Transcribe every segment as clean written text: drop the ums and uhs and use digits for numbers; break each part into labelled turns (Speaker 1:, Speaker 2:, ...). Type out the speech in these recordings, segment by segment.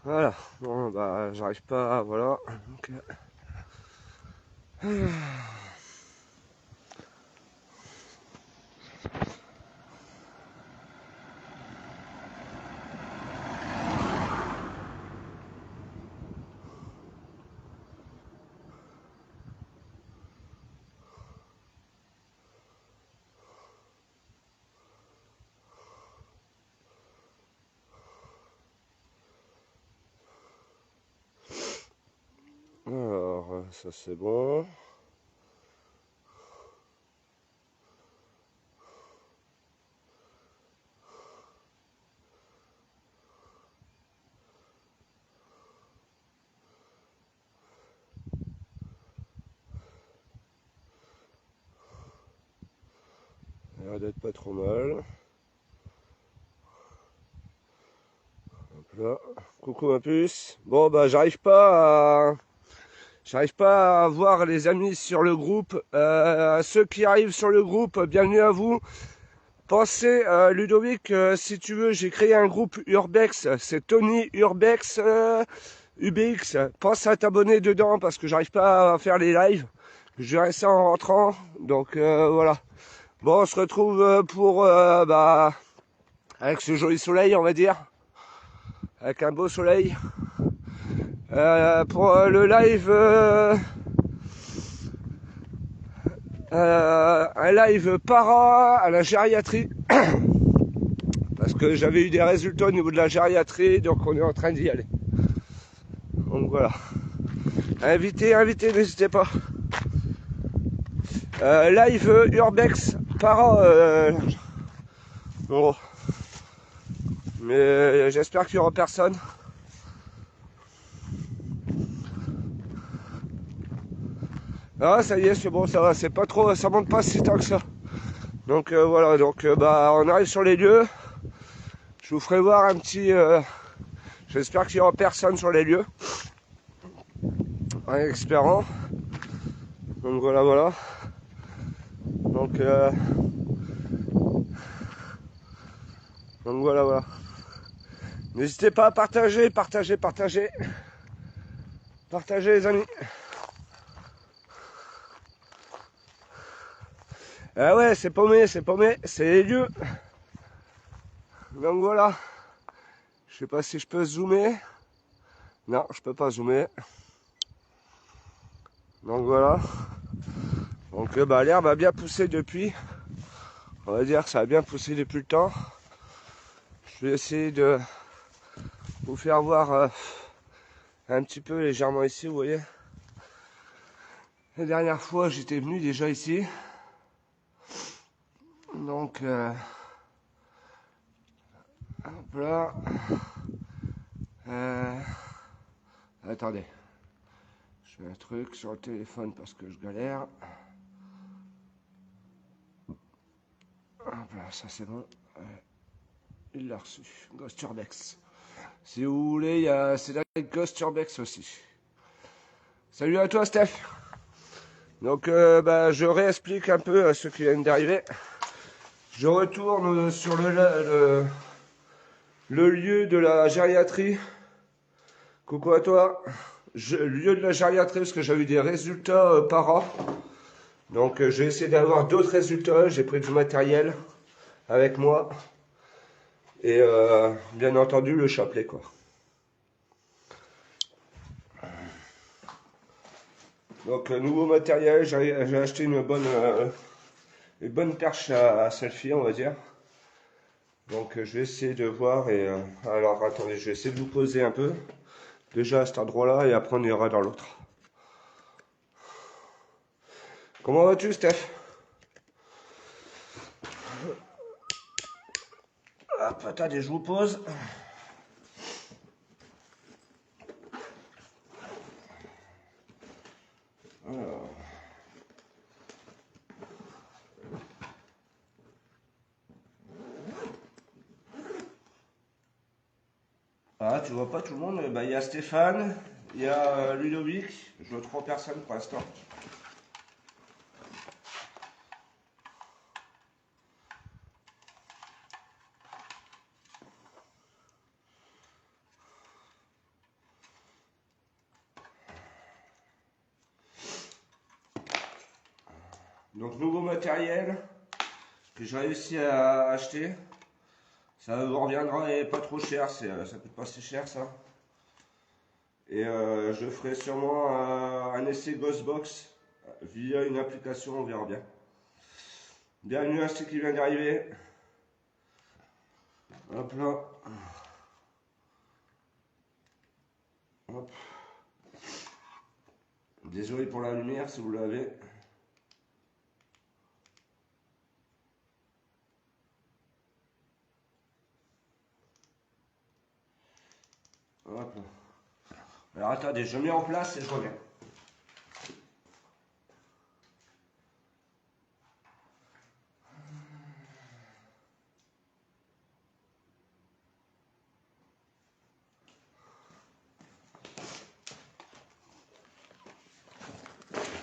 Speaker 1: Voilà, bon bah j'arrive pas, voilà. Donc, alors, ça c'est bon. Ça a l'air d'être pas trop mal. Hop là. Coucou ma puce. Bon bah j'arrive pas à voir les amis sur le groupe. Ceux qui arrivent sur le groupe, bienvenue à vous. Pensez, Ludovic, si tu veux, j'ai créé un groupe Urbex. C'est Tony Urbex UBX. Pense à t'abonner dedans parce que j'arrive pas à faire les lives. Je verrai ça en rentrant. Donc voilà. Bon, on se retrouve pour bah avec ce joli soleil, on va dire, avec un beau soleil. Pour le live, un live para à la gériatrie, parce que j'avais eu des résultats au niveau de la gériatrie, donc on est en train d'y aller. Donc voilà. Invité, n'hésitez pas. Live Urbex para. Bon. Mais j'espère qu'il y aura personne. Ah ça y est, c'est bon, ça va, c'est pas trop, ça monte pas si tant que ça. Donc voilà, donc bah on arrive sur les lieux. Je vous ferai voir un petit. J'espère qu'il y aura personne sur les lieux. En espérant. Donc voilà, voilà. Donc voilà, voilà. N'hésitez pas à partager, partager les amis. Ah ouais, c'est paumé, c'est les lieux. Donc voilà. Je sais pas si je peux zoomer. Non, je peux pas zoomer. Donc voilà. Donc bah l'herbe a bien poussé depuis. On va dire que ça a bien poussé depuis le temps. Je vais essayer de vous faire voir un petit peu légèrement ici, vous voyez. La dernière fois, j'étais venu déjà ici. Donc, hop là. Euh, attendez. Je fais un truc sur le téléphone parce que je galère. Hop là, ça c'est bon. Il l'a reçu. Ghost Urbex. Si vous voulez, c'est là Ghost Urbex aussi. Salut à toi, Steph. Donc, bah, je réexplique un peu à ceux qui viennent d'arriver. Je retourne sur le lieu de la gériatrie. Coucou à toi. Lieu de la gériatrie parce que j'ai eu des résultats par an. Donc j'ai essayé d'avoir d'autres résultats. J'ai pris du matériel avec moi. Et bien entendu le chapelet quoi. Donc nouveau matériel. J'ai acheté une bonne perche à selfie on va dire. Donc je vais essayer de voir et alors attendez, je vais essayer de vous poser un peu. Déjà à cet endroit-là et après on ira dans l'autre. Comment vas-tu Steph? Hop, attendez, je vous pose. Alors. Ah, tu vois pas tout le monde? Bah, il y a Stéphane, il y a Ludovic. Je vois trois personnes pour l'instant. Donc nouveau matériel que j'ai réussi à acheter. Ça vous reviendra et pas trop cher, ça coûte pas si cher ça. Et je ferai sûrement un essai Ghostbox via une application, on verra bien. Bienvenue à ceux qui viennent d'arriver. Hop là. Hop. Désolé pour la lumière si vous l'avez. Hop. Alors attendez, je mets en place et je reviens.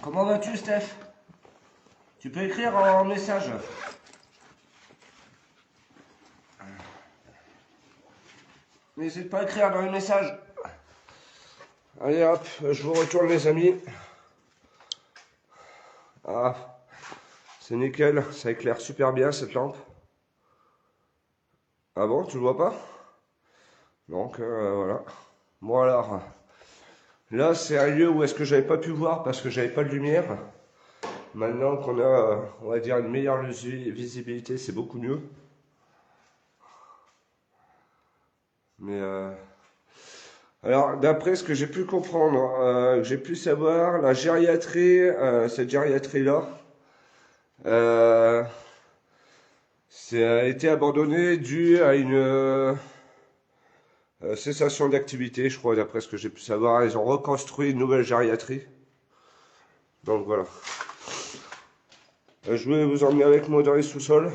Speaker 1: Comment vas-tu, Steph? Tu peux écrire en message. N'hésite pas à écrire dans les messages. Allez hop, je vous retourne les amis. Ah, c'est nickel, ça éclaire super bien cette lampe. Ah bon, tu le vois pas? Donc voilà. Bon alors, là c'est un lieu où est-ce que j'avais pas pu voir parce que j'avais pas de lumière. Maintenant qu'on a, on va dire, une meilleure visibilité, c'est beaucoup mieux. Mais alors, d'après ce que j'ai pu comprendre, que j'ai pu savoir, la gériatrie, cette gériatrie-là, ça a été abandonné dû à une cessation d'activité, je crois, d'après ce que j'ai pu savoir. Ils ont reconstruit une nouvelle gériatrie. Donc voilà. Je vais vous emmener avec moi dans les sous-sols.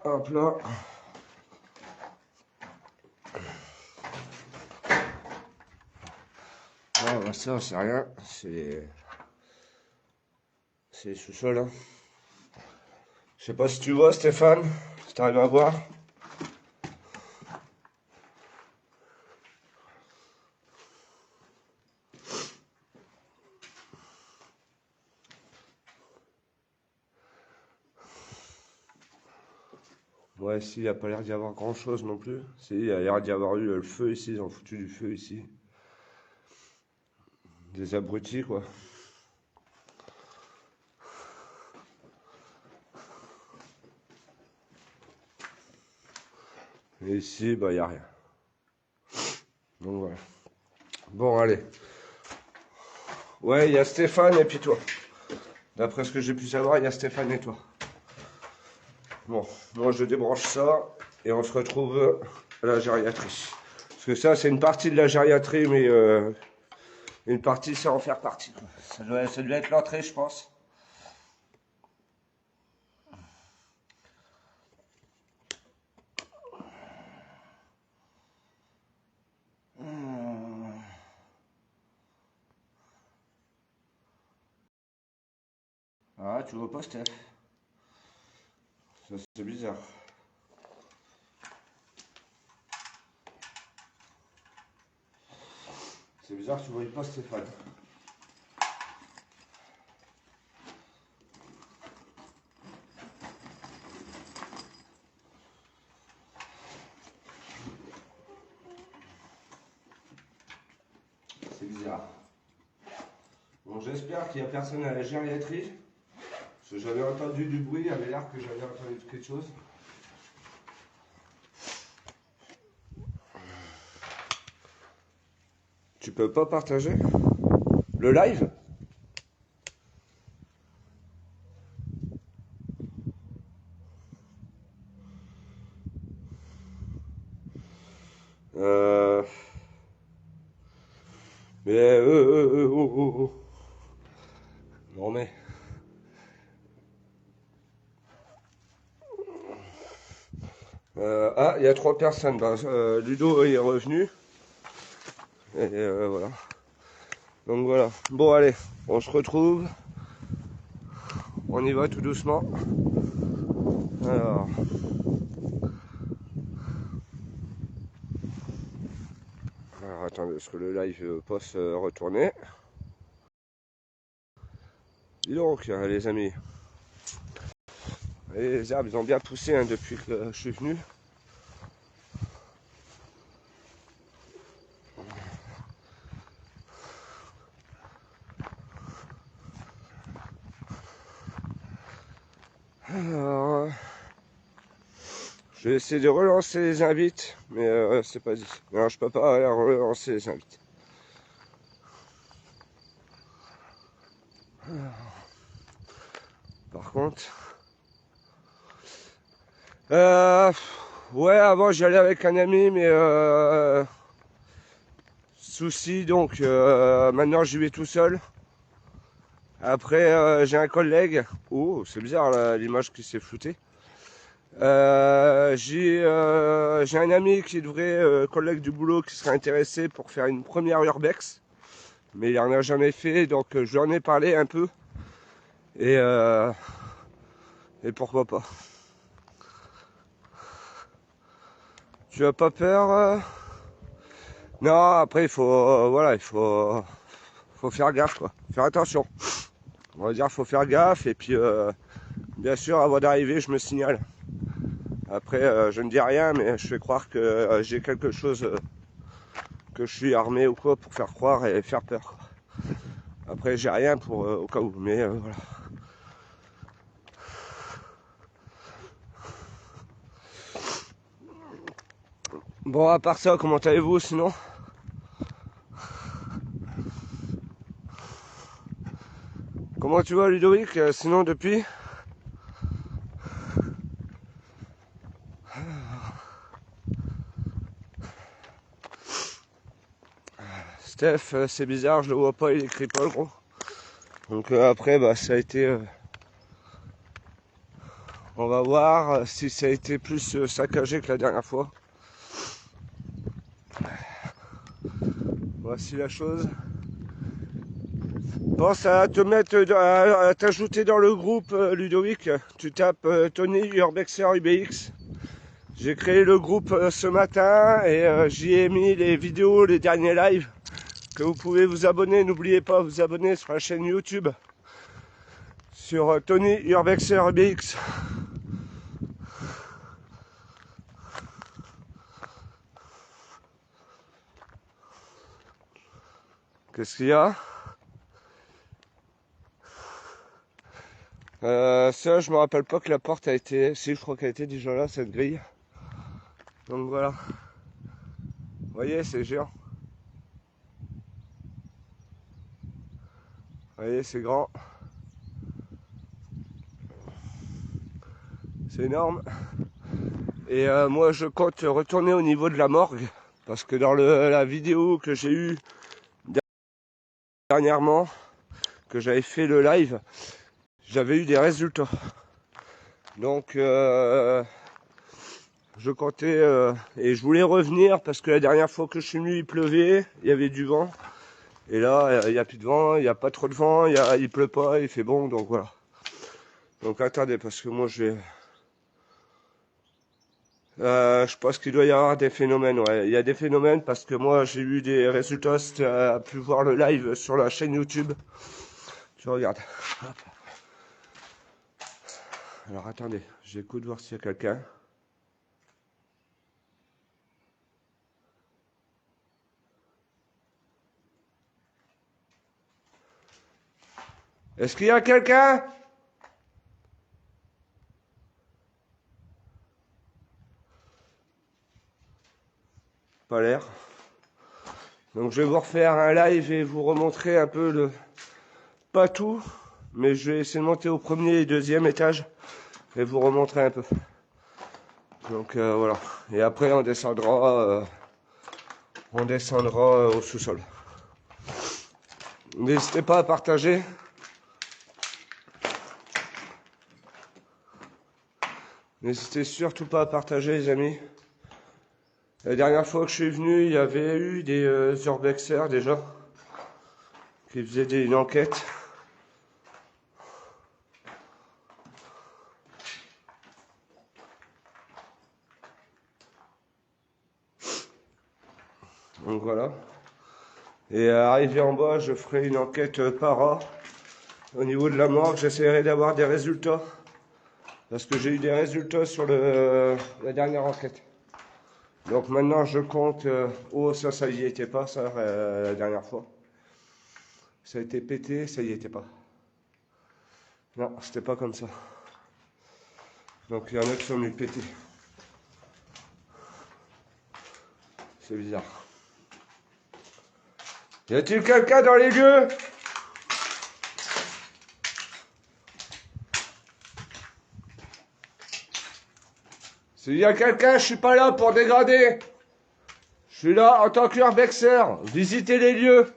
Speaker 1: Hop là. Ah bah ça c'est rien, c'est les sous-sols. Hein. Je sais pas si tu vois Stéphane, si tu arrives à voir. Ouais, ici, il n'y a pas l'air d'y avoir grand chose non plus. Si, il y a l'air d'y avoir eu le feu ici, ils ont foutu du feu ici. Des abrutis, quoi. Et ici, bah, il n'y a rien. Donc voilà. Bon, allez. Ouais, il y a Stéphane et puis toi. D'après ce que j'ai pu savoir, il y a Stéphane et toi. Bon, moi je débranche ça et on se retrouve à la gériatrie. Parce que ça, c'est une partie de la gériatrie, mais une partie, c'est en faire partie. Ça doit être l'entrée, je pense. Ah, tu vois pas, Steph? Ça, c'est bizarre. C'est bizarre que tu voyais pas Stéphane. C'est bizarre. Bon, j'espère qu'il n'y a personne à la gériatrie. Parce que j'avais entendu du bruit, il avait l'air que j'avais entendu quelque chose. Tu peux pas partager le live? Euh... Mais oh, oh, oh. Non mais... ah, il y a 3 personnes. Ben, Ludo est revenu. Et voilà. Donc voilà. Bon allez, on se retrouve. On y va tout doucement. Alors. Alors attendez, est-ce que le live peut se retourner? Dis donc, les amis. Et les arbres, ils ont bien poussé hein, depuis que je suis venu. Alors, je vais essayer de relancer les invites, mais c'est pas dit. Non, je peux pas relancer les invites. Par contre, ouais, avant j'y allais avec un ami, mais souci, donc maintenant j'y vais tout seul. Après, j'ai un collègue. Oh, c'est bizarre l'image qui s'est floutée. J'ai un ami qui devrait, collègue du boulot, qui serait intéressé pour faire une première urbex. Mais il n'en a jamais fait, donc je lui en ai parlé un peu. Et, euh, et pourquoi pas. Tu as pas peur? Non, après il faut, voilà, faut faire gaffe quoi. Faire attention. On va dire faut faire gaffe et puis bien sûr avant d'arriver je me signale. Après je ne dis rien mais je fais croire que j'ai quelque chose, que je suis armé ou quoi pour faire croire et faire peur. Quoi. Après j'ai rien pour au cas où mais voilà. Bon à part ça comment allez-vous sinon? Comment tu vas Ludovic sinon depuis? Steph c'est bizarre je le vois pas il écrit pas le gros. Donc après bah ça a été on va voir si ça a été plus saccagé que la dernière fois. Voici la chose. Pense à te mettre, à t'ajouter dans le groupe Ludovic. Tu tapes Tony Urbexer UBX. J'ai créé le groupe ce matin et j'y ai mis les vidéos, les derniers lives que vous pouvez vous abonner. N'oubliez pas de vous abonner sur la chaîne YouTube sur Tony Urbexer UBX. Qu'est-ce qu'il y a? Ça, je me rappelle pas que la porte a été... Si, je crois qu'elle a été déjà là, cette grille. Donc voilà. Vous voyez, c'est géant. Vous voyez, c'est grand. C'est énorme. Et moi, je compte retourner au niveau de la morgue. Parce que dans la vidéo que j'ai eue dernièrement, que j'avais fait le live, j'avais eu des résultats. Donc, je comptais et je voulais revenir parce que la dernière fois que je suis venu, il pleuvait, il y avait du vent. Et là, il n'y a plus de vent, il n'y a pas trop de vent, il pleut pas, il fait bon, donc voilà. Donc attendez, parce que moi je pense qu'il doit y avoir des phénomènes, ouais. Il y a des phénomènes parce que moi j'ai eu des résultats, tu as pu voir le live sur la chaîne YouTube. Tu regardes. Hop. Alors attendez, j'écoute voir s'il y a quelqu'un. Est-ce qu'il y a quelqu'un? Pas l'air. Donc je vais vous refaire un live et vous remontrer un peu le... Pas tout, mais je vais essayer de monter au premier et deuxième étage et vous remontrer un peu. Donc voilà. Et après on descendra au sous-sol. N'hésitez pas à partager. N'hésitez surtout pas à partager les amis. La dernière fois que je suis venu, il y avait eu des urbexers déjà qui faisaient une enquête. Donc voilà. Et arrivé en bas, je ferai une enquête para Au niveau de la morgue, j'essaierai d'avoir des résultats. Parce que j'ai eu des résultats sur la dernière enquête. Donc maintenant je compte... oh ça y était pas ça la dernière fois. Ça a été pété, ça y était pas. Non, c'était pas comme ça. Donc il y en a qui sont venus péter. C'est bizarre. Y a-t-il quelqu'un dans les lieux? S'il y a quelqu'un, je suis pas là pour dégrader. Je suis là en tant qu'urbexer. Visiter les lieux.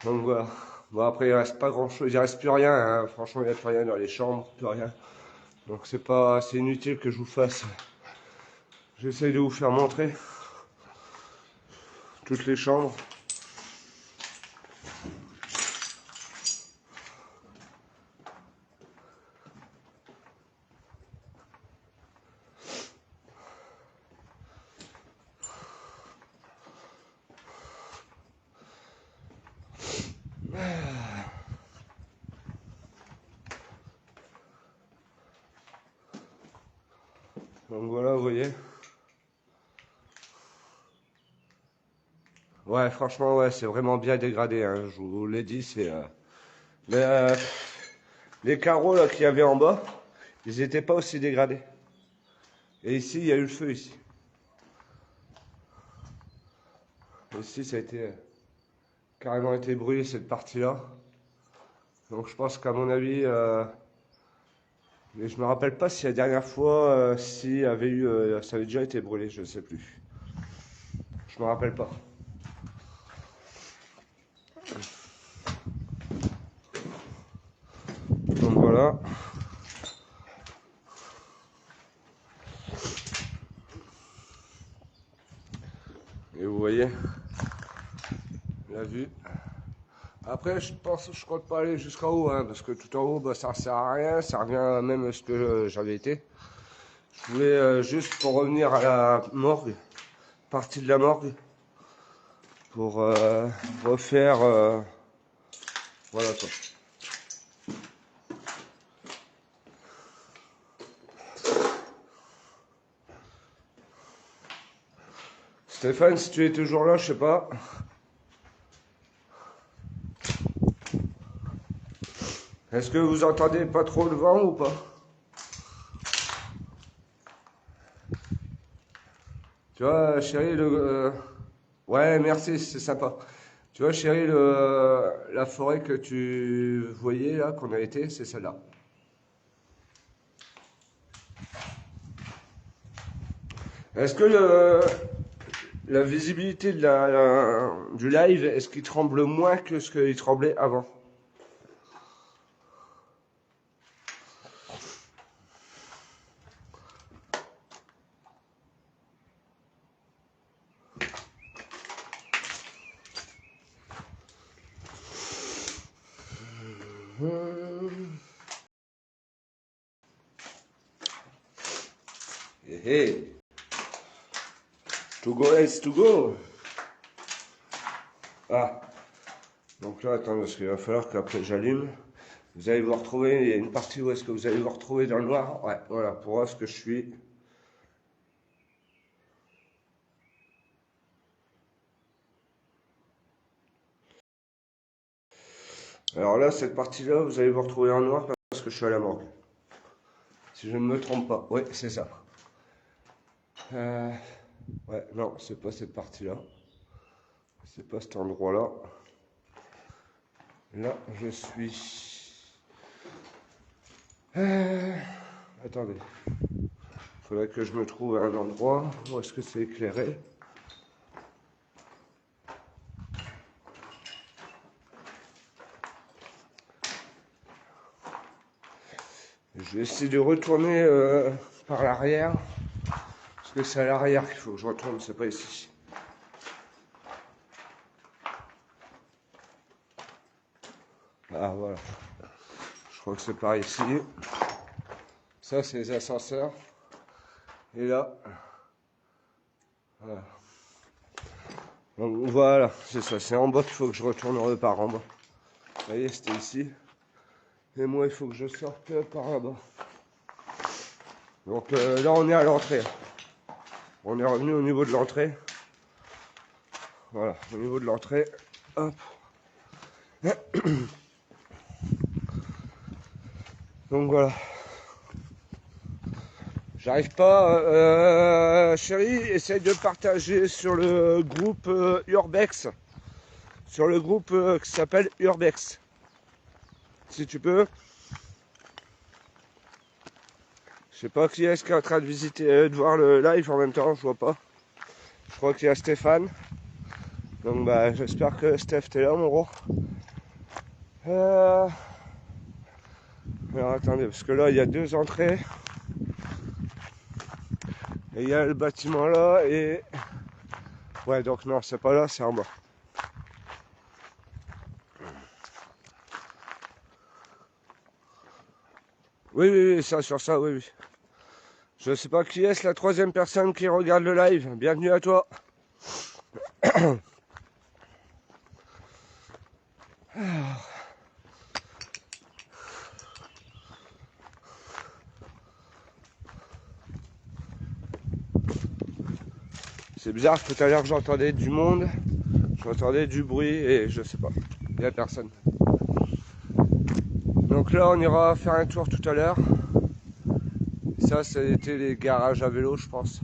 Speaker 1: Donc voilà. Bon après il reste pas grand chose, il reste plus rien, hein. Franchement il n'y a plus rien dans les chambres, plus rien. Donc c'est inutile que je vous fasse. J'essaye de vous faire montrer toutes les chambres. Donc voilà, vous voyez. Ouais, franchement, ouais, c'est vraiment bien dégradé, hein. Je vous l'ai dit, c'est... Mais les carreaux là qu'il y avait en bas, ils n'étaient pas aussi dégradés. Et ici, il y a eu le feu ici. Ici, ça a été carrément été brûlé cette partie-là. Donc je pense qu'à mon avis, mais je me rappelle pas si la dernière fois, si avait eu, ça avait déjà été brûlé, je ne sais plus. Je me rappelle pas. Donc voilà. Et vous voyez la vue. Après, je compte pas aller jusqu'en haut, hein, parce que tout en haut, bah, ça sert à rien, ça revient même à ce que j'avais été. Je voulais juste pour revenir à la morgue, partie de la morgue, pour refaire, voilà quoi. Stéphane, si tu es toujours là, je sais pas. Est-ce que vous entendez pas trop le vent ou pas? Tu vois, chérie, ouais, merci, c'est sympa. Tu vois, chérie, la forêt que tu voyais là, qu'on a été, c'est celle-là. Est-ce que la visibilité du live, est-ce qu'il tremble moins que ce qu'il tremblait avant? Hey, to go is to go. Ah, donc là, attends, parce qu'il va falloir qu'après j'allume. Vous allez vous retrouver, il y a une partie où est-ce que vous allez vous retrouver dans le noir. Ouais, voilà, pour voir ce que je suis. Alors là, cette partie-là, vous allez vous retrouver en noir parce que je suis à la morgue. Si je ne me trompe pas. Oui, c'est ça. Ouais, non, c'est pas cette partie-là. C'est pas cet endroit-là. Là, je suis... attendez. Il faudrait que je me trouve à un endroit où est-ce que c'est éclairé. Je vais essayer de retourner par l'arrière. Parce que c'est à l'arrière qu'il faut que je retourne, c'est pas ici. Ah voilà. Je crois que c'est par ici. Ça c'est les ascenseurs. Et là. Voilà. Donc voilà, c'est ça. C'est en bas qu'il faut que je retourne par en bas. Vous voyez, c'était ici. Et moi il faut que je sorte par là-bas. Donc là on est à l'entrée. On est revenu au niveau de l'entrée. Voilà, au niveau de l'entrée. Hop. Donc voilà. J'arrive pas. Chérie, essaye de partager sur le groupe Urbex. Sur le groupe qui s'appelle Urbex. Si tu peux. Je sais pas qui est-ce qui est en train de visiter, de voir le live en même temps, je vois pas. Je crois qu'il y a Stéphane. Donc bah j'espère que Steph t'es là mon gros. Alors attendez, parce que là il y a deux entrées. Et il y a le bâtiment là et... Ouais donc non c'est pas là, c'est en bas. Oui, oui, oui, ça, sur ça, oui, oui. Je sais pas qui est la troisième personne qui regarde le live. Bienvenue à toi. C'est bizarre, tout à l'heure j'entendais du monde, j'entendais du bruit et je sais pas. Il n'y a personne. Donc là on ira faire un tour tout à l'heure. Ça, c'était les garages à vélo, je pense.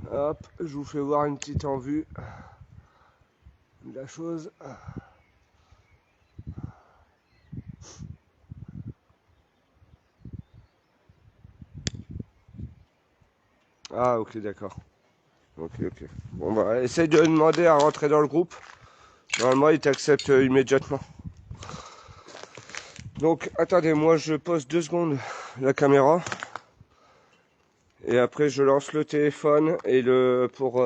Speaker 1: Hop, je vous fais voir une petite en vue de la chose. Ah ok d'accord. Ok ok. Bon bah essaye de demander à rentrer dans le groupe. Normalement il t'accepte immédiatement. Donc attendez, moi je pose 2 secondes la caméra. Et après je lance le téléphone et le pour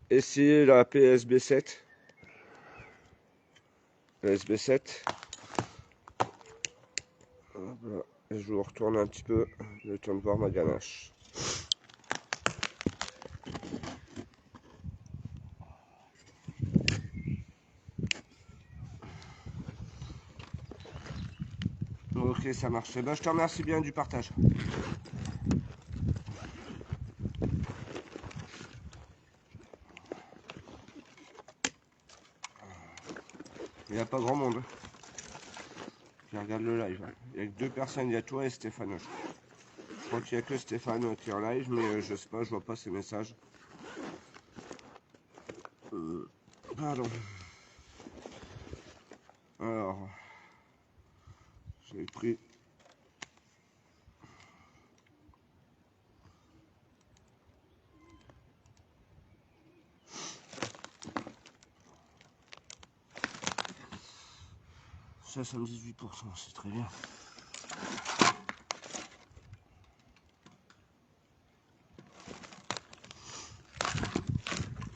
Speaker 1: essayer la PSB7. PSB7. Voilà. Et je vous retourne un petit peu le temps de voir ma ganache. Ok, ça marche. Ben, je te remercie bien du partage. Il n'y a pas grand monde qui regarde le live. Il n'y a que 2 personnes, il y a toi et Stéphane. Je crois qu'il n'y a que Stéphane qui est en live, mais je sais pas, je vois pas ses messages. Pardon. Alors, j'ai pris... Ça, 78%, c'est très bien.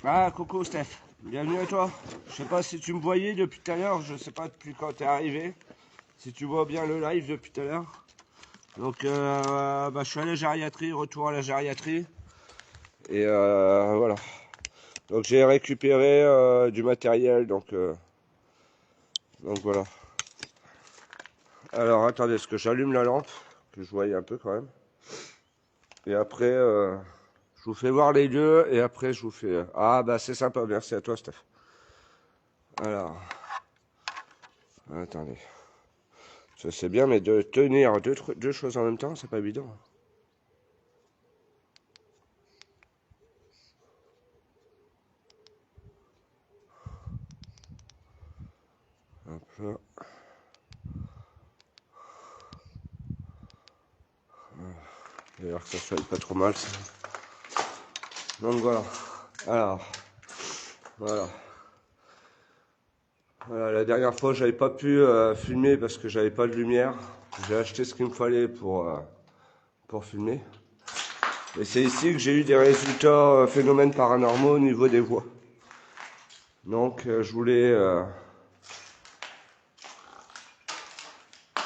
Speaker 1: Ah, coucou Steph, bienvenue à toi. Je sais pas si tu me voyais depuis tout à l'heure, je sais pas depuis quand tu es arrivé. Si tu vois bien le live depuis tout à l'heure. Donc, bah, je suis à la gériatrie, retour à la gériatrie. Et voilà. Donc j'ai récupéré du matériel, donc voilà. Alors attendez, est-ce que j'allume la lampe, que je voyais un peu quand même. Et après, je vous fais voir les lieux, et après je vous fais... Ah bah c'est sympa, merci à toi Steph. Alors, attendez. Ça c'est bien, mais de tenir deux choses en même temps, c'est pas évident. Hop là. D'ailleurs que ça soit pas trop mal ça. Donc voilà. Alors, voilà. Voilà, la dernière fois j'avais pas pu filmer parce que j'avais pas de lumière. J'ai acheté ce qu'il me fallait pour filmer. Et c'est ici que j'ai eu des résultats phénomènes paranormaux au niveau des voix. Donc je voulais...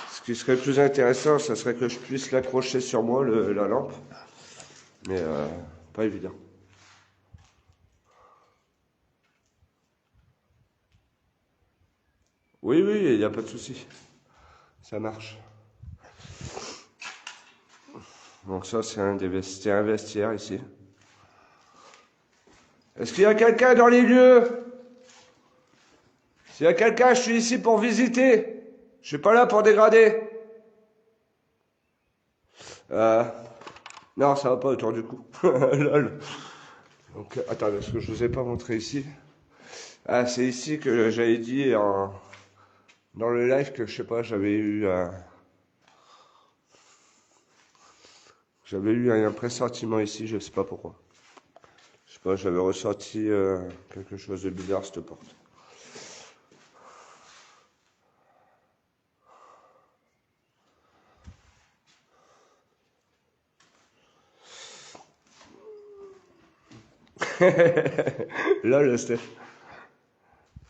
Speaker 1: ce qui serait plus intéressant, ça serait que je puisse l'accrocher sur moi, la lampe. Mais pas évident. Oui, oui, il n'y a pas de souci. Ça marche. Donc ça, c'est un vestiaire ici. Est-ce qu'il y a quelqu'un dans les lieux? S'il y a quelqu'un, je suis ici pour visiter. Je suis pas là pour dégrader. Non, ça va pas autour du cou. Lol. Donc, attends, est-ce que je vous ai pas montré ici? Ah, c'est ici que j'avais dit dans le live que je sais pas, j'avais eu un pressentiment ici, je sais pas pourquoi. Je sais pas, j'avais ressenti quelque chose de bizarre cette porte. Là, le Steph.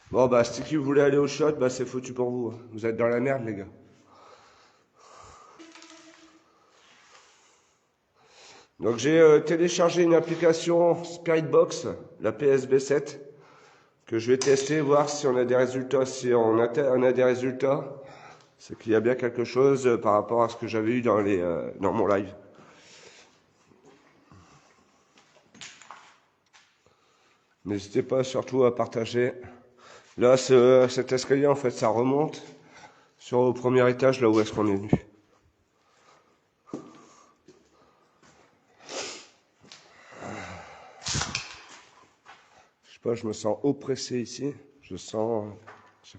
Speaker 1: Bon, bah, si qui voulait aller au shot, bah, c'est foutu pour vous. Vous êtes dans la merde, les gars. Donc, j'ai téléchargé une application Spiritbox, la PSB7, que je vais tester, voir si on a des résultats. Si on a des résultats, c'est qu'il y a bien quelque chose par rapport à ce que j'avais eu dans mon live. N'hésitez pas surtout à partager. Là, cet escalier, en fait, ça remonte sur au premier étage, là où est-ce qu'on est venu. Je sais pas, je me sens oppressé ici. Je sens, je sais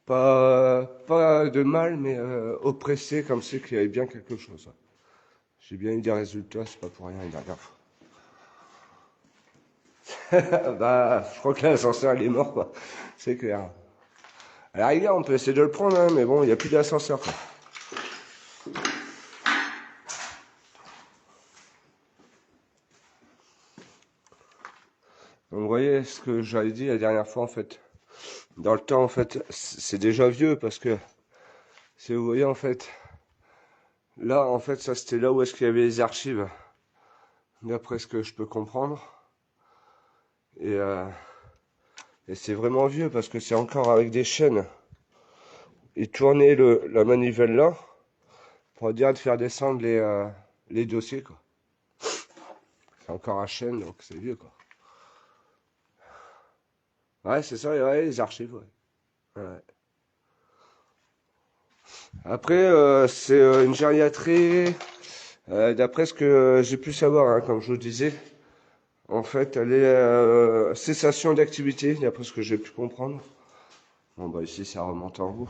Speaker 1: pas. Pas de mal, mais oppressé, comme si qu'il y avait bien quelque chose. J'ai bien eu des résultats, c'est pas pour rien, il a Bah, je crois que l'ascenseur, il est mort, quoi. C'est clair. À la rigueur, on peut essayer de le prendre, hein, mais bon, il n'y a plus d'ascenseur, quoi. Donc, vous voyez ce que j'avais dit la dernière fois, en fait. Dans le temps, en fait, c'est déjà vieux, parce que, si vous voyez, en fait, là, en fait, ça, c'était là où est-ce qu'il y avait les archives, d'après ce que je peux comprendre. Et c'est vraiment vieux, parce que c'est encore avec des chaînes. Et tourner la manivelle là, pour dire de faire descendre les dossiers, quoi. C'est encore à chaîne, donc c'est vieux, quoi. Ouais, c'est ça, ouais, les archives, ouais. Ouais. Après, c'est une gériatrie, d'après ce que j'ai pu savoir, hein, comme je vous disais, en fait, elle est cessation d'activité, d'après ce que j'ai pu comprendre. Bon, bah ici, ça remonte en haut.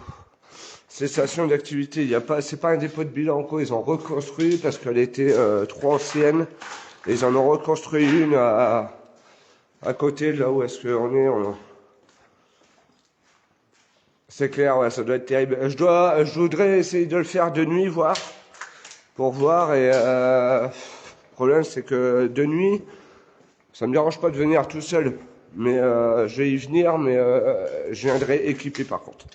Speaker 1: Cessation d'activité, il y a pas, c'est pas un dépôt de bilan, quoi. Ils ont reconstruit parce qu'elle était trop ancienne. Et ils en ont reconstruit une à côté, là où est-ce qu'on est. C'est clair, ouais, ça doit être terrible. Je voudrais essayer de le faire de nuit, pour voir. Et le problème, c'est que de nuit, ça me dérange pas de venir tout seul. Mais je vais y venir, mais je viendrai équipé par contre.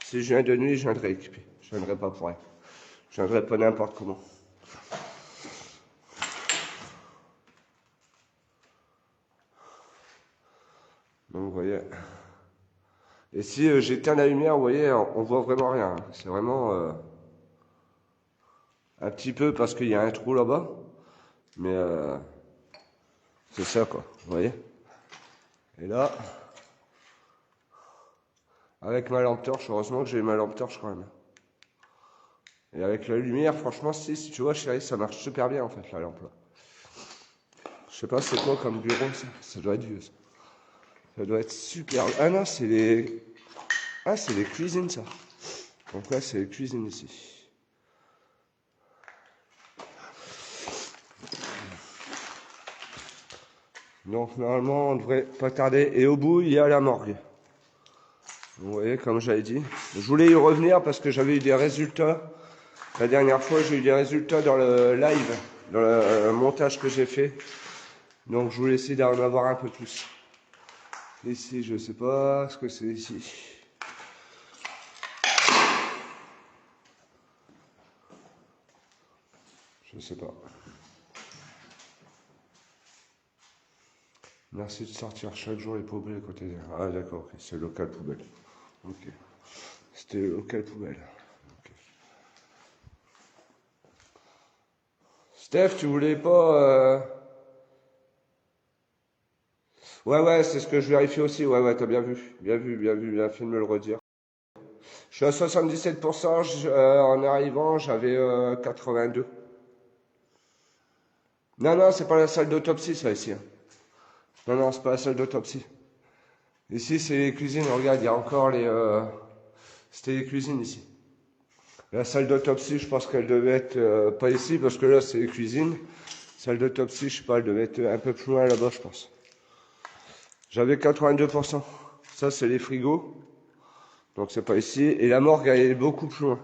Speaker 1: Si je viens de nuit, je viendrai équipé. Je viendrai pas pour rien. Je viendrai pas n'importe comment. Donc vous voyez. Et si j'éteins la lumière, vous voyez, on voit vraiment rien. C'est vraiment un petit peu parce qu'il y a un trou là-bas. Mais c'est ça, quoi. Vous voyez. Et là, avec ma lampe torche, heureusement que j'ai ma lampe torche quand même. Et avec la lumière, franchement, si tu vois, chérie, ça marche super bien en fait, la lampe là. Je sais pas c'est quoi comme bureau ça. Ça doit être vieux ça. Ça doit être super. Ah non, c'est les. Ah, c'est les cuisines ça. Donc là, c'est les cuisines ici. Donc normalement, on devrait pas tarder. Et au bout, il y a la morgue. Vous voyez, comme j'avais dit. Je voulais y revenir parce que j'avais eu des résultats. La dernière fois, j'ai eu des résultats dans le live, dans le montage que j'ai fait. Donc je voulais essayer d'en avoir un peu plus. Ici, je sais pas ce que c'est ici. Je sais pas. Merci de sortir chaque jour les poubelles à côté. Ah d'accord, ok, c'est local poubelle. Ok. C'était local poubelle. Okay. Steph, tu voulais pas... Ouais, c'est ce que je vérifie aussi. Ouais, t'as bien vu. Bien fait de me le redire. Je suis à 77%, en arrivant, j'avais 82. Non, c'est pas la salle d'autopsie, ça, ici. Hein. Non, c'est pas la salle d'autopsie. Ici, c'est les cuisines. Regarde, il y a encore les... C'était les cuisines, ici. La salle d'autopsie, je pense qu'elle devait être pas ici, parce que là, c'est les cuisines. Salle d'autopsie, je sais pas, elle devait être un peu plus loin là-bas, je pense. J'avais 82%. Ça, c'est les frigos. Donc, c'est pas ici. Et la morgue, elle est beaucoup plus loin.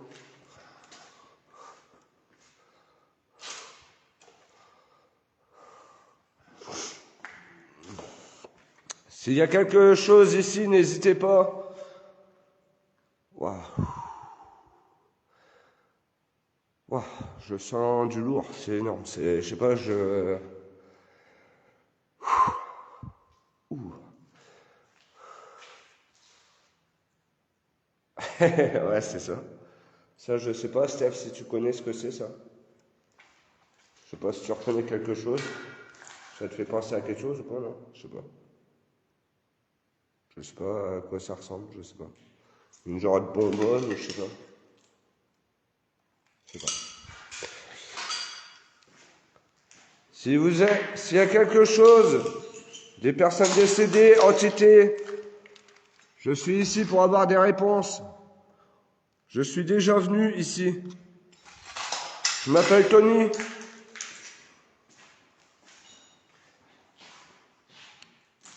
Speaker 1: S'il y a quelque chose ici, n'hésitez pas. Waouh. Waouh, je sens du lourd, c'est énorme. C'est, je sais pas, je... Ouh. Ouais, c'est ça. Ça, je sais pas, Steph, si tu connais ce que c'est, ça. Je sais pas si tu reconnais quelque chose. Ça te fait penser à quelque chose ou pas, non? Je sais pas. Je sais pas à quoi ça ressemble, je sais pas. Une genre de bonbonne, ou je sais pas. Je sais pas. S'il y a quelque chose, des personnes décédées, entités, je suis ici pour avoir des réponses. Je suis déjà venu ici. Je m'appelle Tony.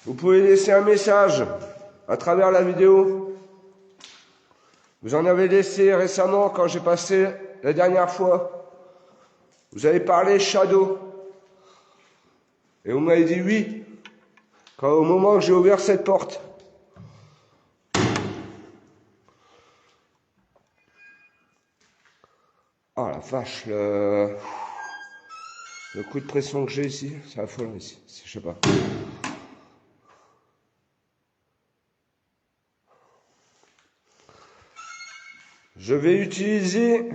Speaker 1: Vous pouvez laisser un message à travers la vidéo. Vous en avez laissé récemment quand j'ai passé la dernière fois. Vous avez parlé Shadow. Et vous m'avez dit oui. Au moment où j'ai ouvert cette porte. Oh la vache, le coup de pression que j'ai ici, c'est affolant ici, je sais pas. Je vais utiliser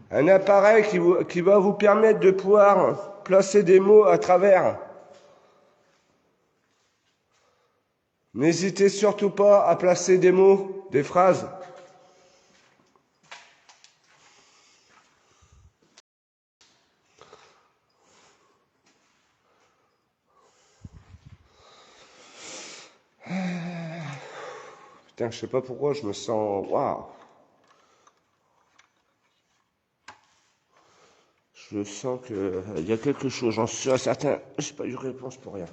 Speaker 1: un appareil qui va vous permettre de pouvoir placer des mots à travers. N'hésitez surtout pas à placer des mots, des phrases. Putain, je sais pas pourquoi, je me sens... Waouh. Je sens qu'il y a quelque chose, j'en suis certain. J'ai pas eu de réponse pour rien.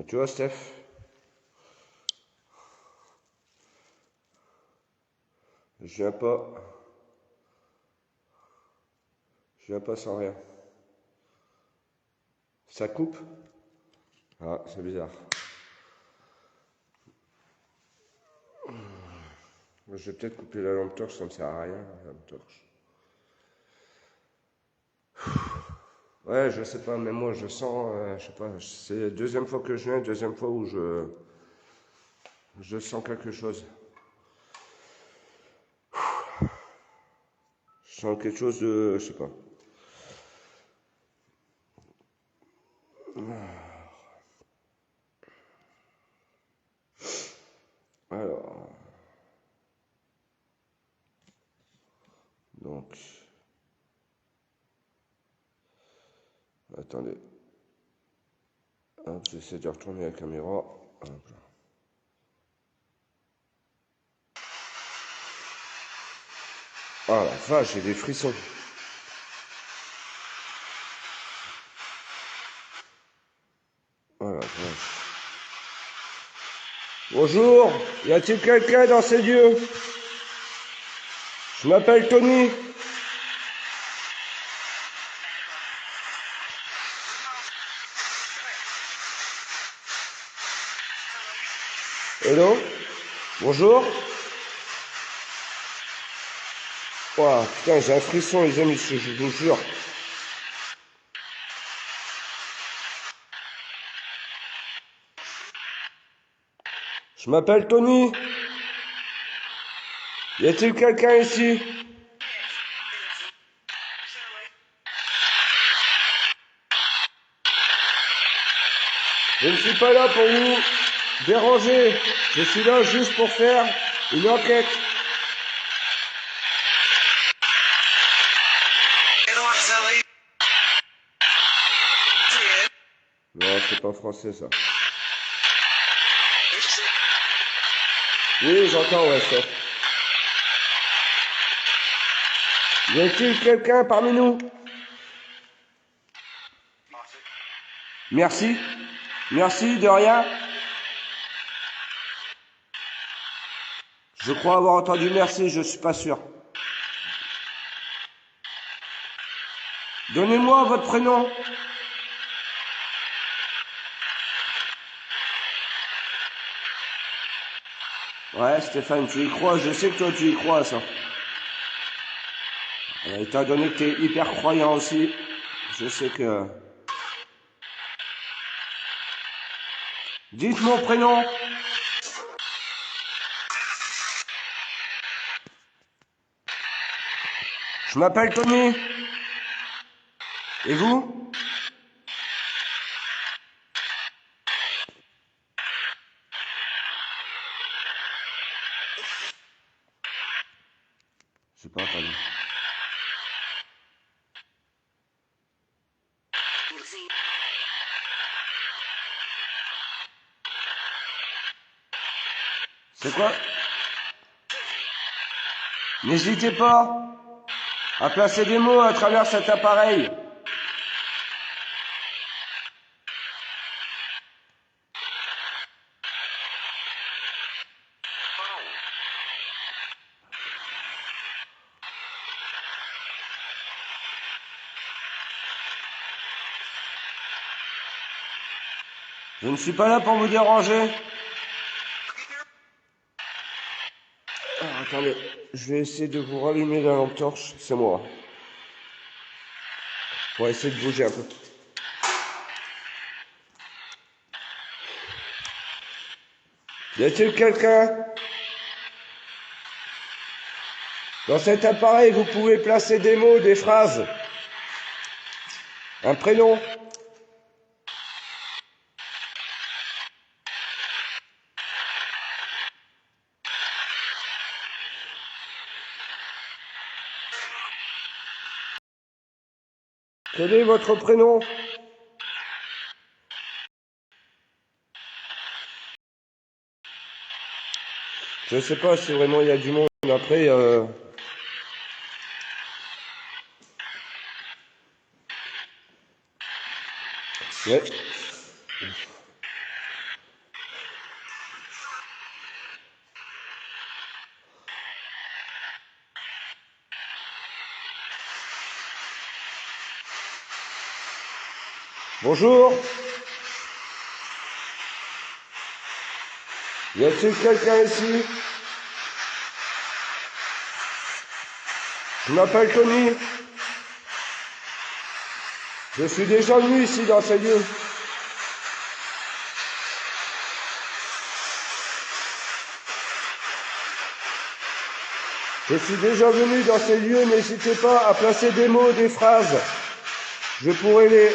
Speaker 1: Tu vois, Steph? Je viens pas. Je viens pas sans rien. Ça coupe? Ah, c'est bizarre. Je vais peut-être couper la lampe torche, ça me sert à rien, la lampe torche. Ouais, je sais pas, mais moi je sens, je sais pas, c'est la deuxième fois que je viens, deuxième fois où je sens quelque chose. Je sens quelque chose de, je sais pas. Alors, donc, attendez. Hop, j'essaie de retourner la caméra. Hop. Ah la vache, j'ai des frissons. Ah la vache. Bonjour, y a-t-il quelqu'un dans ces lieux? Je m'appelle Tony. Hello? Bonjour? Ouah, putain, j'ai un frisson, les amis, je vous jure. Je m'appelle Tony. Y a-t-il quelqu'un ici? Je ne suis pas là pour vous déranger. Je suis là juste pour faire une enquête. Non, c'est pas français ça. Oui, j'entends, ouais, ça. Y a-t-il quelqu'un parmi nous? Merci. Merci, de rien. Je crois avoir entendu merci, je suis pas sûr. Donnez-moi votre prénom. Ouais, Stéphane, tu y crois, je sais que toi tu y crois à ça. Étant donné que tu es hyper croyant aussi, je sais que... Dites mon prénom. Je m'appelle Tony. Et vous? J'ai pas entendu. C'est quoi? N'hésitez pas à placer des mots à travers cet appareil. Je ne suis pas là pour vous déranger. Alors, attendez, je vais essayer de vous rallumer la lampe torche, c'est moi. On va essayer de bouger un peu. Y a-t-il quelqu'un? Dans cet appareil, vous pouvez placer des mots, des phrases. Un prénom. Quel est votre prénom? Je sais pas si vraiment il y a du monde. Après, ouais. Bonjour. Y a-t-il quelqu'un ici? Je m'appelle Tony. Je suis déjà venu ici dans ces lieux. Je suis déjà venu dans ces lieux, n'hésitez pas à placer des mots, des phrases. Je pourrais les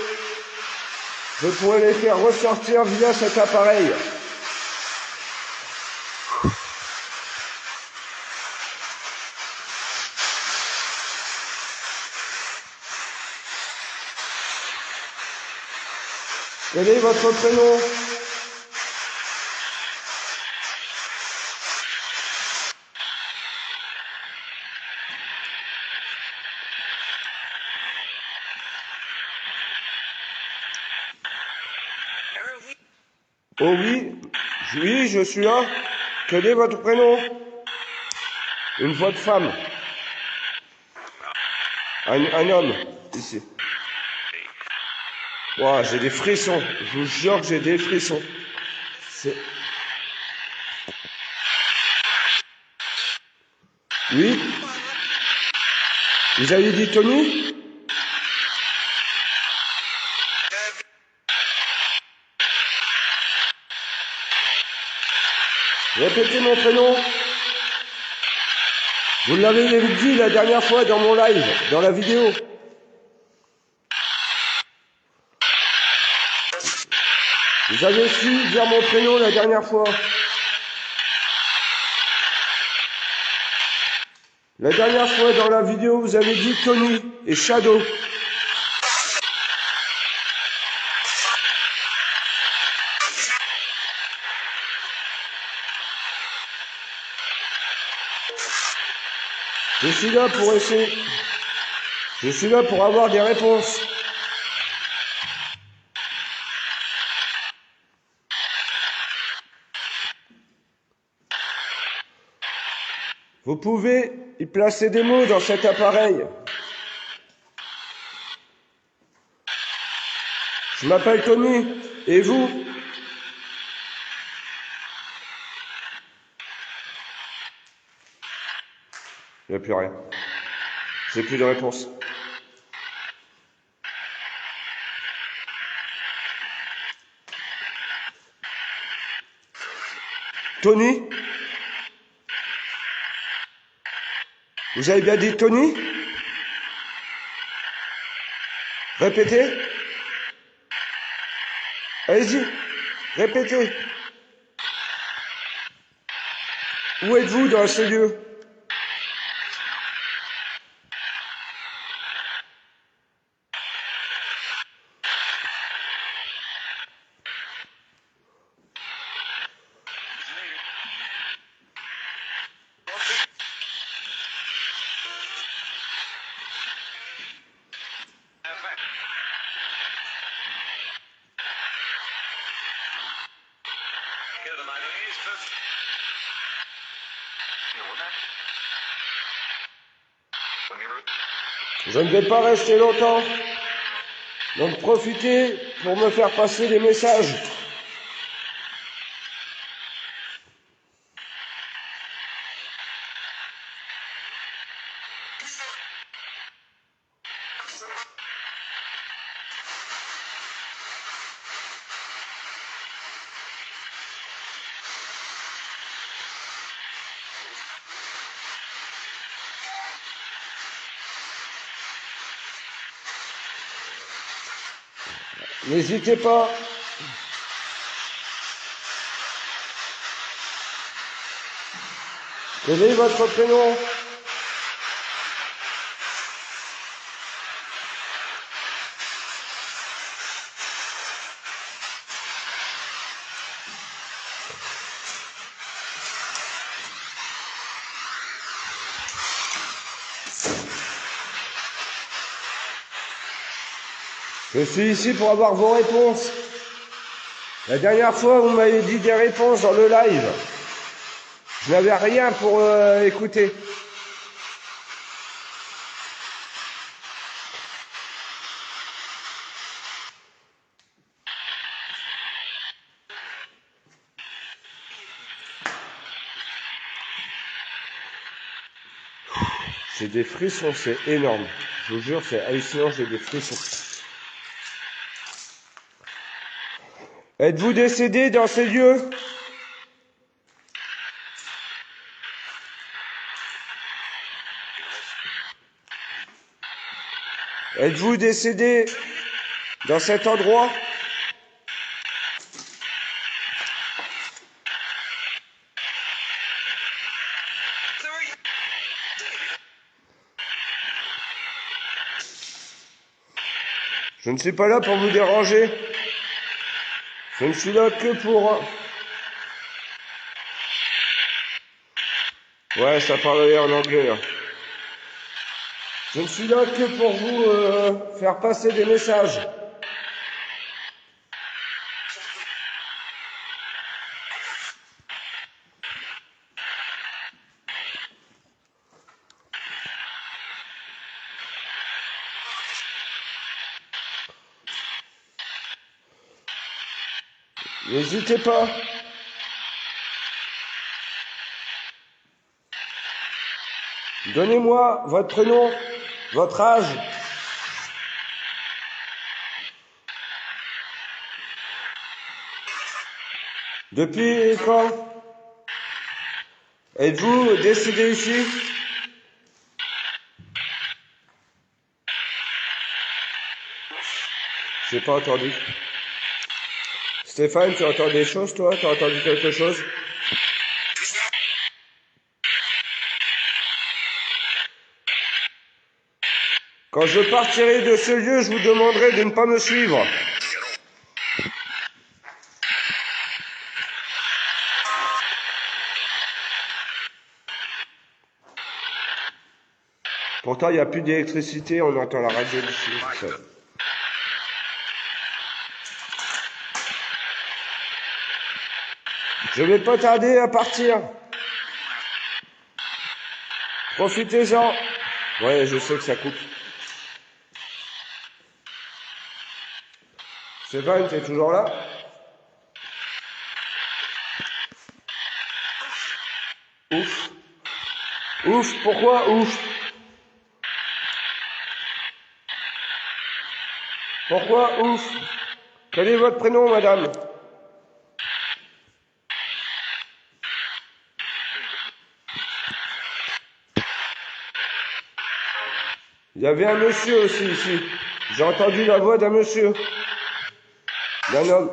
Speaker 1: faire ressortir via cet appareil. Quel est votre prénom? Oh oui, oui, je suis là. Quel est votre prénom? Une voix de femme. Un homme, ici. Ouah, j'ai des frissons. Je vous jure que j'ai des frissons. C'est... Oui. Vous avez dit Tony? Répétez mon prénom. Vous l'avez dit la dernière fois dans mon live, dans la vidéo. Vous avez su dire mon prénom la dernière fois. La dernière fois dans la vidéo, vous avez dit Tony et Shadow. Je suis là pour essayer. Je suis là pour avoir des réponses. Vous pouvez y placer des mots dans cet appareil. Je m'appelle Tony. Et vous? Il n'y a plus rien. J'ai plus de réponse. Tony? Vous avez bien dit Tony? Répétez. Allez-y. Répétez. Où êtes-vous dans ce lieu? Je ne vais pas rester longtemps. Donc profitez pour me faire passer des messages. N'hésitez pas. Quel est votre prénom? Je suis ici pour avoir vos réponses. La dernière fois, vous m'avez dit des réponses dans le live. Je n'avais rien pour écouter. J'ai des frissons, c'est énorme. Je vous jure, c'est hallucinant, j'ai des frissons. Êtes-vous décédé dans ces lieux? Êtes-vous décédé dans cet endroit? Je ne suis pas là pour vous déranger. Je ne suis là que pour... Ouais, ça parle en anglais, là. Je ne suis là que pour vous faire passer des messages. N'hésitez pas. Donnez-moi votre prénom, votre âge. Depuis quand êtes-vous décédé ici? J'ai pas entendu. Stéphane, tu entends des choses, toi? Tu as entendu quelque chose? Quand je partirai de ce lieu, je vous demanderai de ne pas me suivre. Pourtant, il n'y a plus d'électricité, on entend la radio d'ici. Je vais pas tarder à partir. Profitez-en. Ouais, je sais que ça coupe. Stéphane, t'es toujours là? Ouf. Ouf, pourquoi ouf? Pourquoi ouf? Quel est votre prénom, madame? Il y avait un monsieur aussi ici. J'ai entendu la voix d'un monsieur. D'un homme.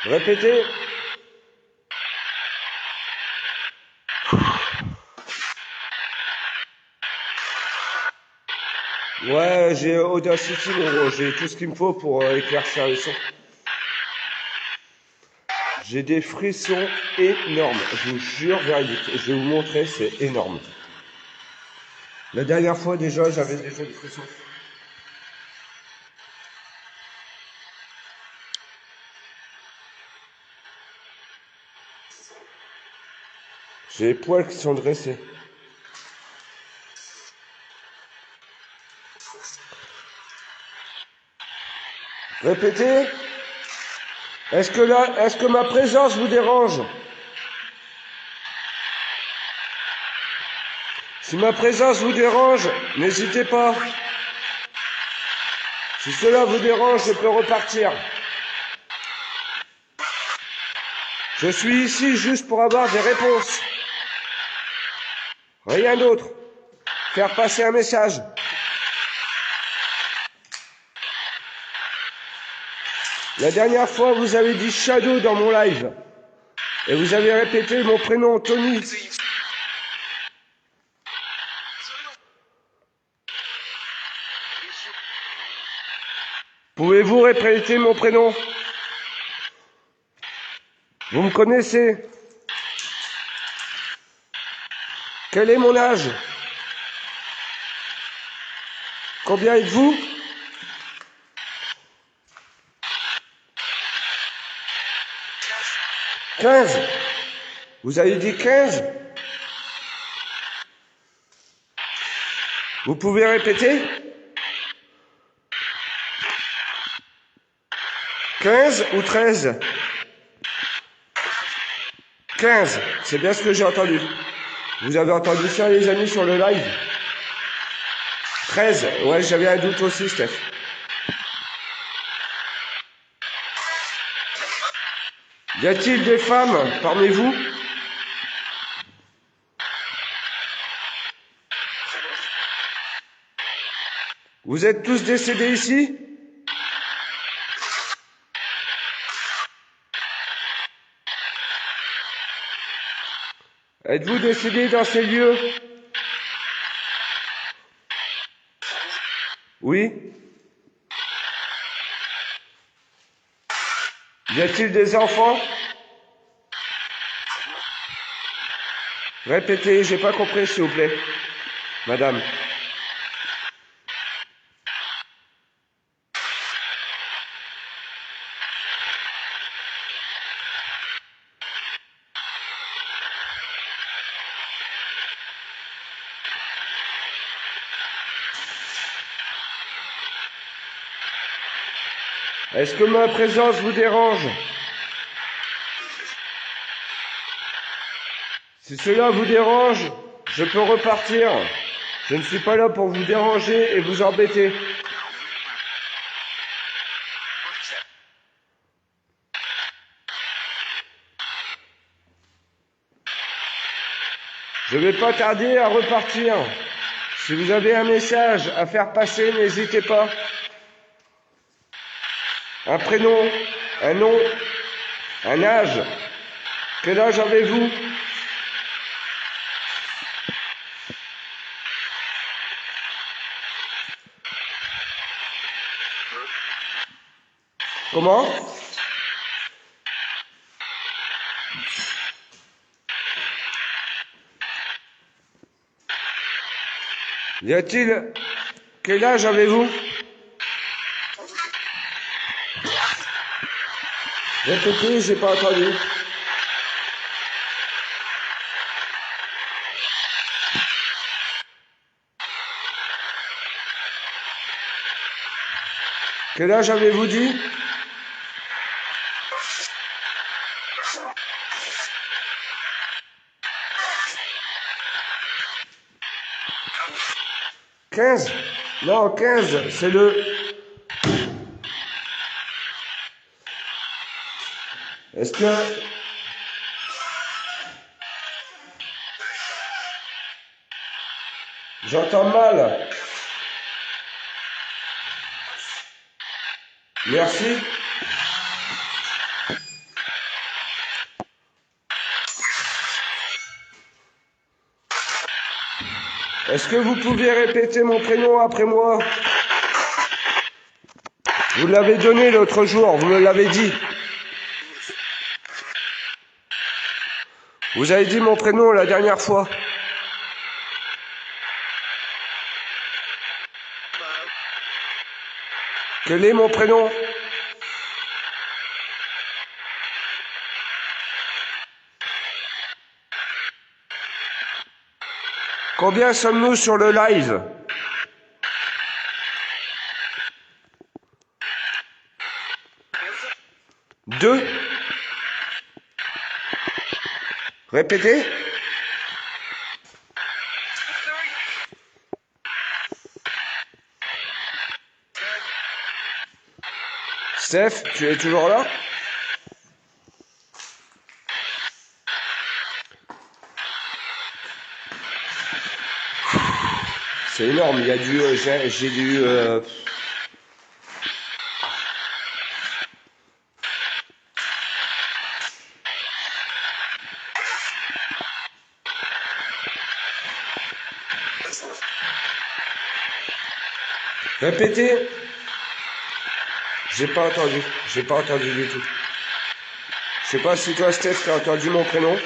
Speaker 1: Répétez. Ouais, j'ai Audacity, mon gros. J'ai tout ce qu'il me faut pour éclaircir les sons. J'ai des frissons énormes. Je vous jure, véridique. Je vais vous montrer, c'est énorme. La dernière fois, déjà, j'avais déjà des frissons. J'ai les poils qui sont dressés. Répétez. Est-ce que ma présence vous dérange? Si ma présence vous dérange, n'hésitez pas. Si cela vous dérange, je peux repartir. Je suis ici juste pour avoir des réponses. Rien d'autre. Faire passer un message. La dernière fois, vous avez dit Shadow dans mon live. Et vous avez répété mon prénom, Tony. Pouvez-vous répéter mon prénom? Vous me connaissez? Quel est mon âge? Combien êtes-vous? « 15. Vous avez dit 15? Vous pouvez répéter? 15 ou 13? 15, c'est bien ce que j'ai entendu. Vous avez entendu ça, les amis, sur le live? 13, ouais, j'avais un doute aussi, Steph. Y a-t-il des femmes parmi vous? Vous êtes tous décédés ici? Êtes-vous décédés dans ces lieux? Oui? Y a-t-il des enfants? Répétez, j'ai pas compris, s'il vous plaît, madame. Est-ce que ma présence vous dérange? Si cela vous dérange, je peux repartir. Je ne suis pas là pour vous déranger et vous embêter. Je ne vais pas tarder à repartir. Si vous avez un message à faire passer, n'hésitez pas. Un prénom, un nom, un âge. Quel âge avez-vous? Comment? Y a-t-il... Quel âge avez-vous? Répétez, j'ai pas entendu. Quel âge avez-vous dit? « 15 ? Non, 15, c'est le... Est-ce que... J'entends mal. Merci. Est-ce que vous pouvez répéter mon prénom après moi? Vous l'avez donné l'autre jour, vous me l'avez dit. Vous avez dit mon prénom la dernière fois. Quel est mon prénom? Combien sommes-nous sur le live? Deux. Répétez. Steph, tu es toujours là? C'est énorme, il y a j'ai dû... Répétez. J'ai pas entendu du tout. Je sais pas si toi, Steph, t'as entendu mon prénom.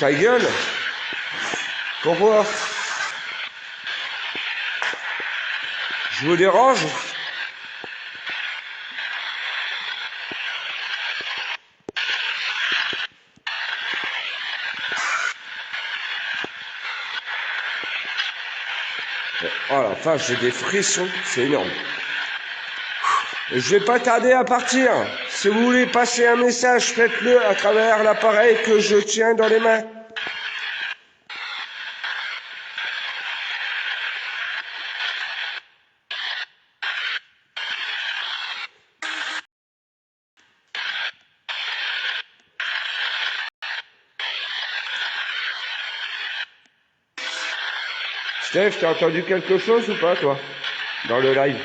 Speaker 1: Ta gueule? Pourquoi? Je vous dérange? Oh la vache, j'ai des frissons, c'est énorme. Je vais pas tarder à partir. Si vous voulez passer un message, faites-le à travers l'appareil que je tiens dans les mains. Steph, t'as entendu quelque chose ou pas, toi, dans le live?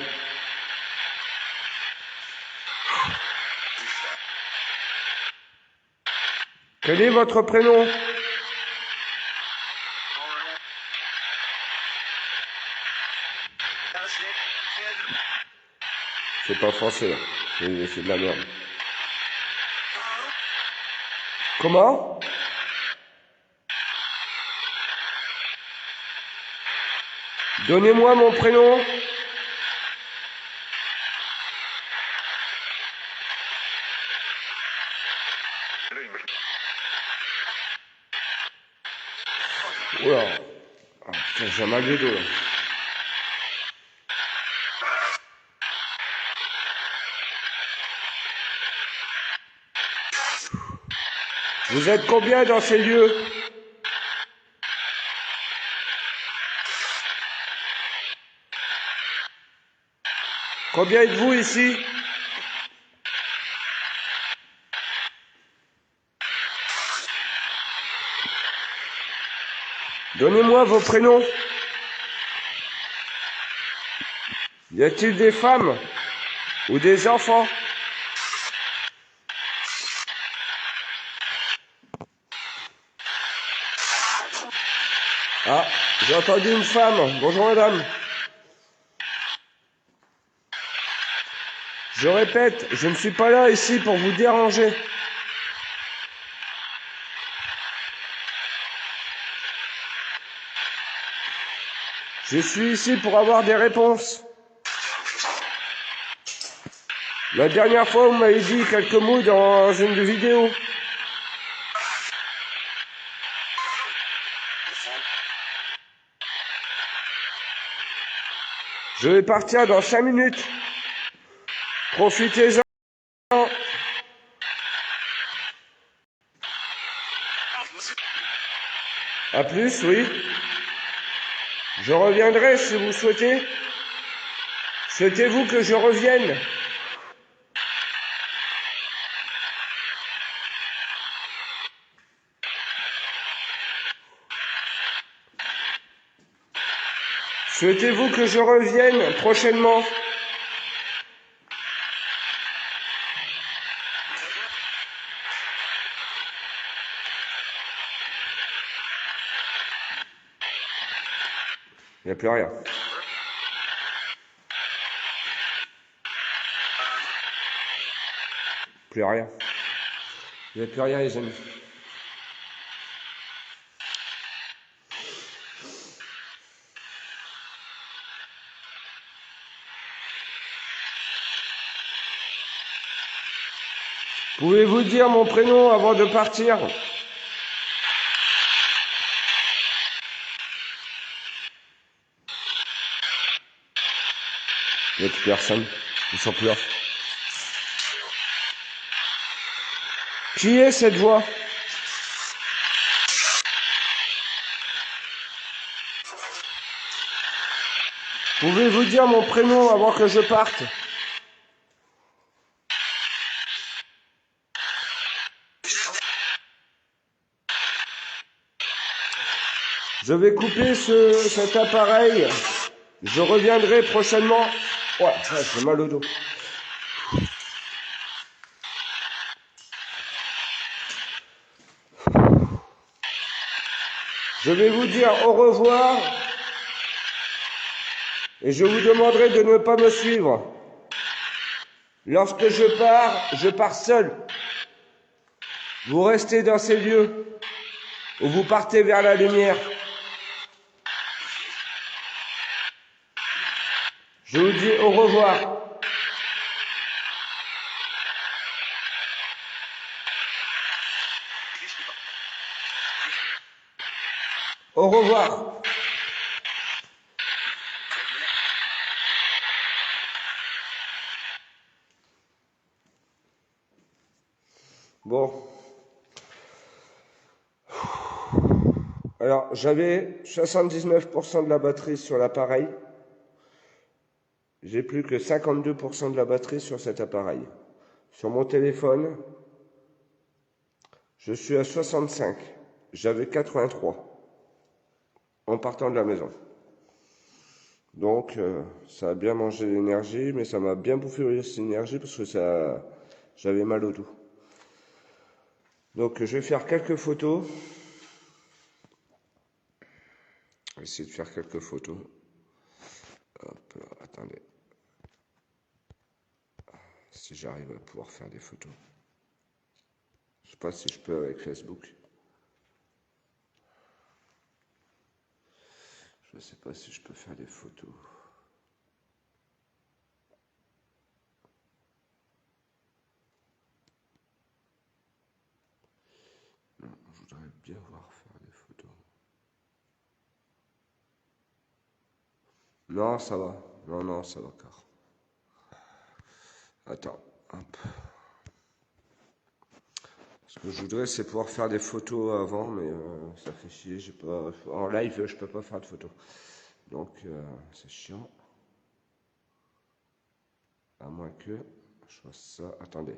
Speaker 1: Quel est votre prénom? C'est pas français, là. C'est de la merde. Comment? Donnez-moi mon prénom. Oula. Ah, putain, j'ai mal les dos, là. Vous êtes combien dans ces lieux? Combien êtes-vous ici? Donnez-moi vos prénoms. Y a-t-il des femmes ou des enfants? Ah, j'ai entendu une femme. Bonjour madame. Je répète, je ne suis pas là ici pour vous déranger. Je suis ici pour avoir des réponses. La dernière fois, vous m'avez dit quelques mots dans une vidéo. Je vais partir dans 5 minutes. Profitez-en. À plus, oui. Je reviendrai si vous souhaitez. Souhaitez-vous que je revienne? Souhaitez-vous que je revienne prochainement? Il n'y a plus rien. Plus rien. Il n'y a plus rien, les amis. Pouvez-vous dire mon prénom avant de partir? Il n'y a plus personne. Ils sont plus là. Qui est cette voix? Pouvez-vous dire mon prénom avant que je parte? Je vais couper cet appareil. Je reviendrai prochainement. Ouais, j'ai mal au dos. Je vais vous dire au revoir et je vous demanderai de ne pas me suivre. Lorsque je pars seul. Vous restez dans ces lieux ou vous partez vers la lumière. Je vous dis au revoir. Au revoir. Bon. Alors, j'avais 79% de la batterie sur l'appareil. J'ai plus que 52% de la batterie sur cet appareil. Sur mon téléphone, je suis à 65. J'avais 83 en partant de la maison. Donc, ça a bien mangé l'énergie, mais ça m'a bien bouffé cette énergie parce que j'avais mal au dos. Donc, je vais faire quelques photos. Je vais essayer de faire quelques photos. Hop, attendez. Si j'arrive à pouvoir faire des photos. Je sais pas si je peux avec Facebook. Je ne sais pas si je peux faire des photos. Non, je voudrais bien voir faire des photos. Non, ça va. Non, non, ça va, car. Attends, hop. Ce que je voudrais, c'est pouvoir faire des photos avant, mais ça fait chier. J'ai pas, en live, je peux pas faire de photos. Donc, c'est chiant. À moins que je fasse ça. Attendez.